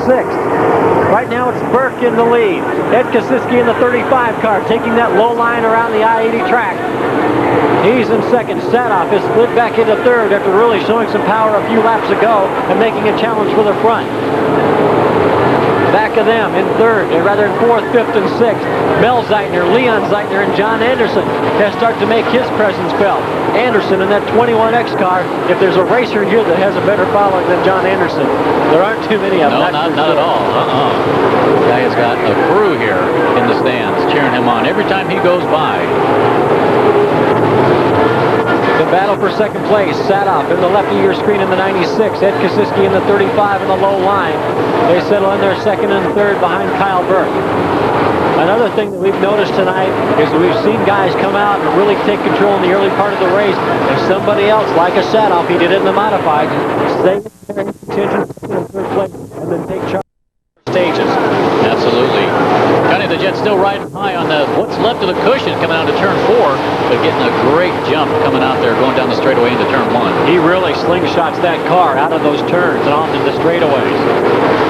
6th. Right now it's Burke in the lead. Ed Kosiski in the 35 car, taking that low line around the I-80 track. He's in second. Sadoff is split back into third after really showing some power a few laps ago and making a challenge for the front. Back of them in third, or rather in fourth, fifth, and sixth. Mel Zeitner, Leon Zeitner, and John Anderson has started to make his presence felt. Anderson in that 21X car, if there's a racer here that has a better following than John Anderson, there aren't too many of them. No, not at all. This guy has got a crew here in the stands cheering him on every time he goes by. The battle for second place, Sadoff in the left of your screen in the 96, Ed Kosiski in the 35 in the low line. They settle in there second and third behind Kyle Burke. Another thing that we've noticed tonight is we've seen guys come out and really take control in the early part of the race, and somebody else, like a Sadoff, he did it in the modified, stay in contention in third place, and then take charge of stages. Absolutely. Johnny the Jet still riding high on the what's left of the cushion coming out to turn 4, but getting a great jump coming out there, going down the straightaway into turn 1. He really slingshots that car out of those turns and onto the straightaways.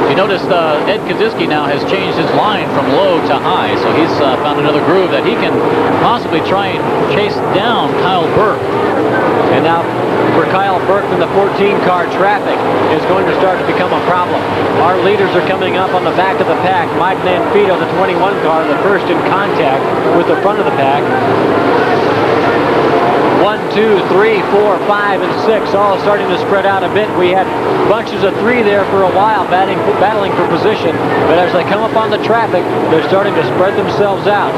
You notice Ed Kosiski now has changed his line from low to high, so he's found another groove that he can possibly try and chase down Kyle Burke. And now for Kyle Burke in the 14 car, traffic is going to start to become a problem. Our leaders are coming up on the back of the pack. Mike Manfredo, the 21 car, the first in contact with the front of the pack. 1, 2, 3, 4, 5, and 6 all starting to spread out a bit. We had bunches of 3 there for a while battling for position, but as they come up on the traffic, they're starting to spread themselves out.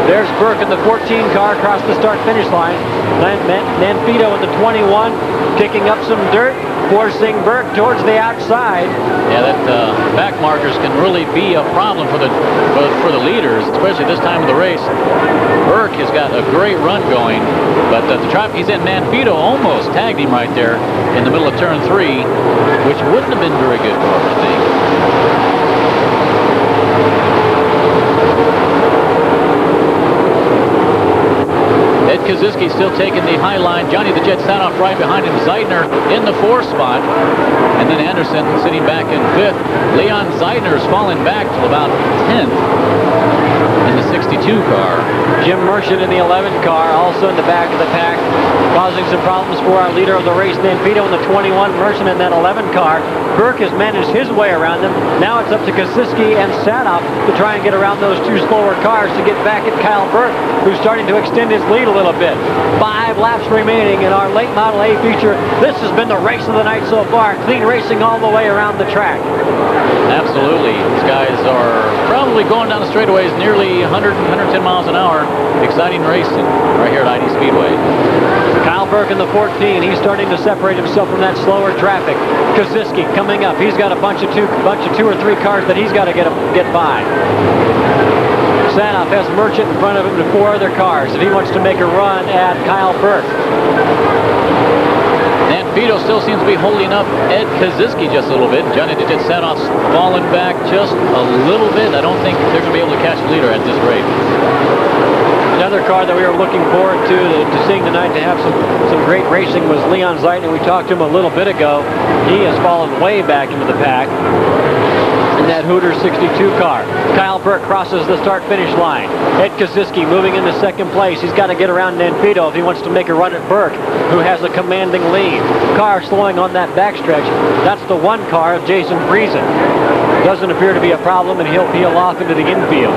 There's Burke in the 14 car across the start-finish line. Manfredo in the 21 kicking up some dirt, forcing Burke towards the outside. Yeah, that back markers can really be a problem for the leaders, especially this time of the race. Burke has got a great run going, but the traffic he's in, Manfredo almost tagged him right there in the middle of turn 3, which wouldn't have been very good for him, I think. Ed Kosiski still taking the high line. Johnny the Jet Sadoff right behind him. Zeitner in the 4th spot. And then Anderson sitting back in 5th. Leon Zeitner's falling back to about 10th in the 62 car. Jim Merchant in the 11 car, also in the back of the pack, causing some problems for our leader of the race, Manfredo in the 21, Merchant in that 11 car. Burke has managed his way around them. Now it's up to Kosiski and Sadoff to try and get around those 2 slower cars to get back at Kyle Burke, who's starting to extend his lead a little bit. 5 laps remaining in our late Model A feature. This has been the race of the night so far. Clean racing all the way around the track. Absolutely. These guys are probably going down the straightaways nearly 100, 110 miles an hour. Exciting racing right here at I80 Speedway. Kyle Burke in the 14. He's starting to separate himself from that slower traffic. Kosiski coming up. He's got a bunch of 2 or 3 cars that he's got to get by. Sadoff has Merchant in front of him and 4 other cars if he wants to make a run at Kyle Burke. Manfredo still seems to be holding up Ed Kosiski just a little bit. Johnny the Jet Sadoff's falling back just a little bit. I don't think they're going to be able to catch the leader at this rate. Another car that we were looking forward to seeing tonight to have some great racing was Leon Zeitner. We talked to him a little bit ago. He has fallen way back into the pack in that Hooters 62 car. Kyle Burke crosses the start-finish line. Ed Kosiski moving into second place. He's got to get around Manfredo if he wants to make a run at Burke, who has a commanding lead. Car slowing on that backstretch. That's the 1 car of Jason Friesen. Doesn't appear to be a problem, and he'll peel off into the infield.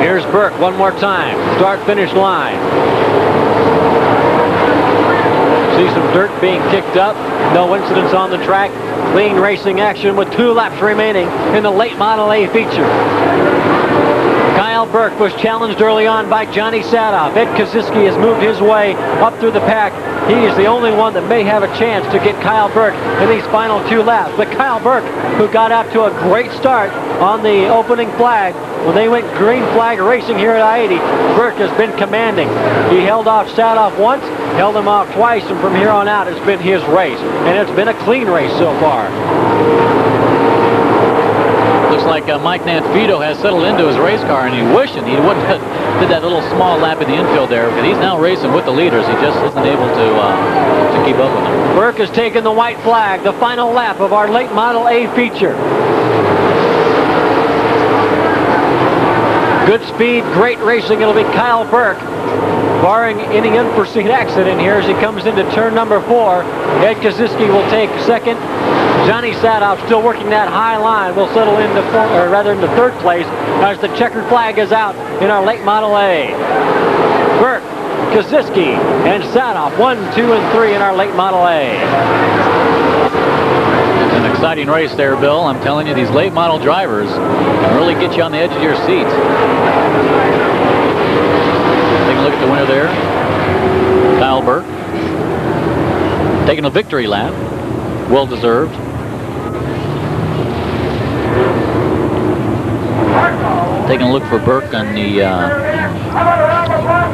Here's Burke one more time. Start-finish line. See some dirt being kicked up. No incidents on the track. Clean racing action with 2 laps remaining in the late Model A feature. Kyle Burke was challenged early on by Johnny Sadoff. Ed Kosiski has moved his way up through the pack. He is the only one that may have a chance to get Kyle Burke in these final 2 laps. But Kyle Burke, who got out to a great start on the opening flag, when they went green flag racing here at I80, Burke has been commanding. He held off Sadoff once, held him off twice, and from here on out, it's been his race. And it's been a clean race so far. Looks like Mike Manfredo has settled into his race car, and he's wishing he wouldn't did that little small lap in the infield there, because he's now racing with the leaders. He just isn't able to keep up with them. Burke has taken the white flag, the final lap of our late model A feature. Good speed, great racing. It'll be Kyle Burke, barring any unforeseen accident here as he comes into turn number 4. Ed Koziski will take second. Johnny Sadoff, still working that high line, will settle into into third place as the checkered flag is out in our late model A. Burke, Koziski, and Sadoff, 1, 2, and 3 in our late model A. It's an exciting race there, Bill. I'm telling you, these late model drivers can really get you on the edge of your seat. Take a look at the winner there, Kyle Burke, taking a victory lap, well deserved. Taking a look for Burke on the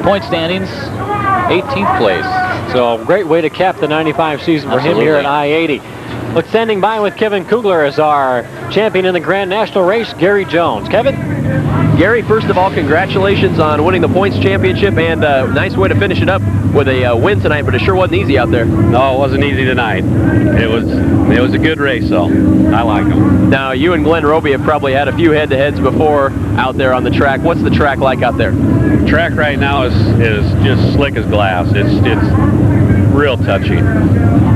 point standings, 18th place. So great way to cap the 95 season for him here at I-80. Look, standing by with Kevin Kugler as our champion in the Grand National race, Gary Jones. Kevin? Gary, first of all, congratulations on winning the points championship, and a nice way to finish it up with a win tonight, but it sure wasn't easy out there. No, it wasn't easy tonight. It was a good race, so I like them. Now, you and Glenn Roby have probably had a few head-to-heads before out there on the track. What's the track like out there? The track right now is just slick as glass. It's real touchy.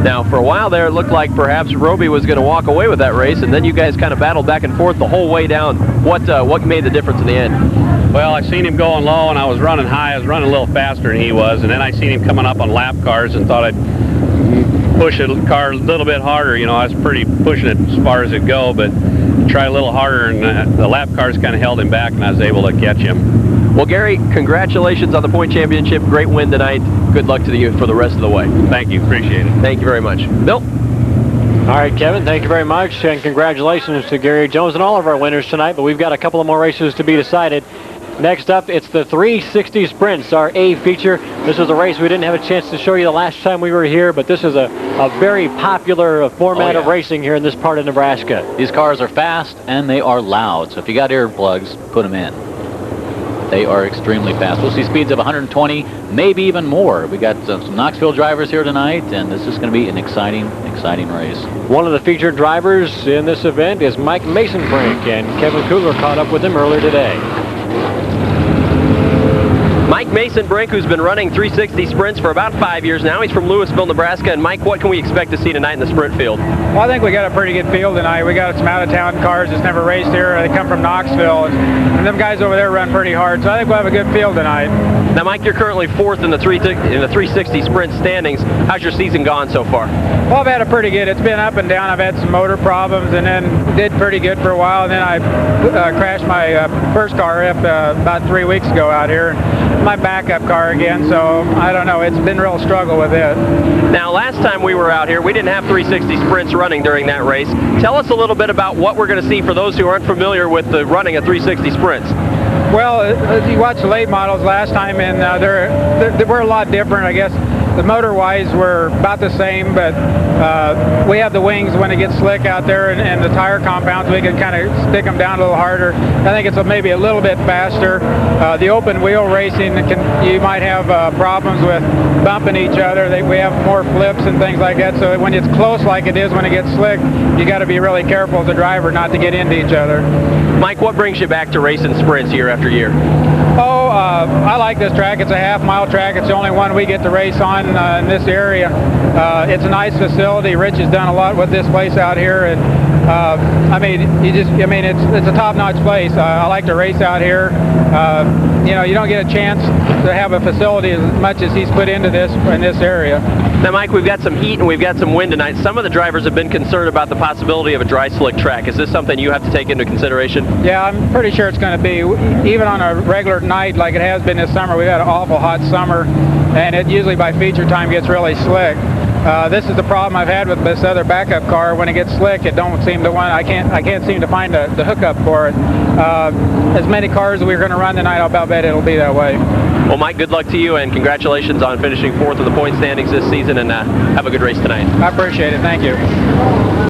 Now, for a while there, it looked like perhaps Roby was going to walk away with that race, and then you guys kind of battled back and forth the whole way down. What made the difference in the end? Well, I seen him going low, and I was running high. I was running a little faster than he was, and then I seen him coming up on lap cars and thought I'd push the car a little bit harder. You know, I was pretty pushing it as far as it go, but try a little harder, and the lap cars kind of held him back, and I was able to catch him. Well, Gary, congratulations on the point championship. Great win tonight. Good luck to you for the rest of the way. Thank you. Appreciate it. Thank you very much. Bill? All right, Kevin, thank you very much, and congratulations to Gary Jones and all of our winners tonight, but we've got a couple of more races to be decided. Next up, it's the 360 Sprints, our A feature. This is a race we didn't have a chance to show you the last time we were here, but this is a very popular format of racing here in this part of Nebraska. These cars are fast and they are loud, so if you got earplugs, put them in. They are extremely fast. We'll see speeds of 120, maybe even more. We got some Knoxville drivers here tonight, and this is going to be an exciting race. One of the featured drivers in this event is Mike Masonbrink, and Kevin Kugler caught up with him earlier today. Mike Masonbrink, who's been running 360 Sprints for about 5 years now. He's from Louisville, Nebraska. And Mike, what can we expect to see tonight in the sprint field? Well, I think we got a pretty good field tonight. We got some out-of-town cars that's never raced here. They come from Knoxville, and them guys over there run pretty hard. So I think we'll have a good field tonight. Now, Mike, you're currently 4th in the 360 Sprint standings. How's your season gone so far? Well, I've had a pretty good. It's been up and down. I've had some motor problems, and then did pretty good for a while. And then I crashed my first car up about 3 weeks ago out here. My backup car again, so I don't know. It's been a real struggle with it. Now, last time we were out here, we didn't have 360 Sprints running during that race. Tell us a little bit about what we're going to see for those who aren't familiar with the running of 360 Sprints. Well, as you watched the late models last time, and they were a lot different, I guess. The motor-wise, we're about the same, but we have the wings when it gets slick out there, and the tire compounds, we can kind of stick them down a little harder. I think it's maybe a little bit faster. The open wheel racing, you might have problems with bumping each other. We have more flips and things like that, so when it's close like it is when it gets slick, you got to be really careful as a driver not to get into each other. Mike, what brings you back to racing sprints year after year? Oh, I like this track. It's a half-mile track. It's the only one we get to race on in this area. It's a nice facility. Rich has done a lot with this place out here, and it's a top-notch place. I like to race out here. You don't get a chance to have a facility as much as he's put into this in this area. Now, Mike, we've got some heat and we've got some wind tonight. Some of the drivers have been concerned about the possibility of a dry slick track. Is this something you have to take into consideration? Yeah, I'm pretty sure it's going to be. Even on a regular night like it has been this summer, we've had an awful hot summer, and it usually by feature time gets really slick. This is the problem I've had with this other backup car. When it gets slick, it don't seem to want. I can't seem to find the hookup for it. As many cars as we're going to run tonight, I'll bet it'll be that way. Well, Mike, good luck to you, and congratulations on finishing 4th in the point standings this season, and have a good race tonight. I appreciate it. Thank you.